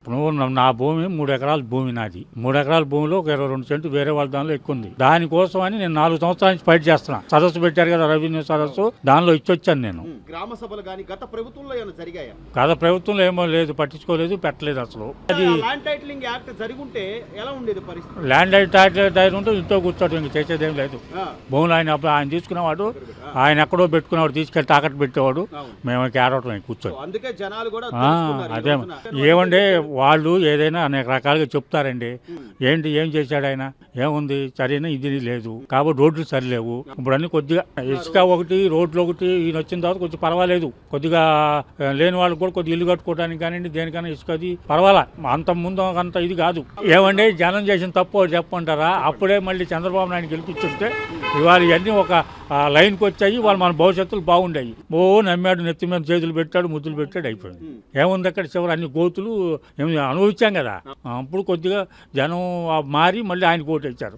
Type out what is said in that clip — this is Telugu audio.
ఇప్పుడు నా భూమి 3 ఎకరాల భూమి నాది. 3 ఎకరాల భూమిలో ఒక 22 సెంటు వేరే వాళ్ళ దానిలో ఎక్కువ ఉంది. దానికోసం అని నేను 4 సంవత్సరాల నుంచి ఫైట్ చేస్తున్నా. సదస్సు పెట్టారు కదా, రెవెన్యూ సదస్సు, దానిలో ఇచ్చొచ్చాను నేను. గ్రామ సభలు కానీ గత ప్రభుత్వంలో ఏమైనా జరిగాయా? గత ప్రభుత్వంలో ఏమో లేదు, పట్టించుకోలేదు, పెట్టలేదు అసలు. అది ల్యాండ్ టైటిలింగ్ యాక్ట్ జరిగుంటే ఎలా ఉండేది పరిస్థితి? ల్యాండ్ టైటిల్ ఉంటే ఇంట్లో కూర్చోటం, ఇంక చేసేదేం లేదు. భూములు ఆయన తీసుకునేవాడు, ఆయన ఎక్కడో పెట్టుకునేవాడు, తీసుకెళ్ళి తాకట్టు పెట్టేవాడు, మేము ఏడవటం కూర్చొని. అందుకే జనాలు కూడా అదే ఏమండి, వాళ్ళు ఏదైనా అనేక రకాలుగా చెప్తారండి. ఏం చేశాడు ఆయన, ఏముంది సరైన ఇది లేదు కాబట్టి రోడ్లు సరిలేవు. ఇప్పుడు అన్ని కొద్దిగా ఇసుక ఒకటి, రోడ్లు ఒకటి, ఈయన వచ్చిన తర్వాత కొంచెం పర్వాలేదు. కొద్దిగా లేని వాళ్ళకి కూడా కొద్దిగా ఇల్లు కట్టుకోవడానికి కానివ్వండి, దేనికైనా ఇసుక అది పర్వాలా. అంత ముందు అంత ఇది కాదు. ఏమండి, జనం చేసిన తప్పు చెప్పంటారా? అప్పుడే మళ్ళీ చంద్రబాబు నాయుడు గెలిపించుంటే ఇవాళ ఇవన్నీ ఒక లైన్కి వచ్చాయి. వాళ్ళు మన భవిష్యత్తులు బాగుండాయి. నమ్మాడు, నెత్తి మీద చేతులు పెట్టాడు, ముద్దులు పెట్టాడు, అయిపోయింది. ఏముంది అక్కడ చివరి అన్ని గోతులు అనుభవించాం కదా. అప్పుడు కొద్దిగా జనం మారి మళ్ళీ ఆయన ఓటు ఇచ్చారు.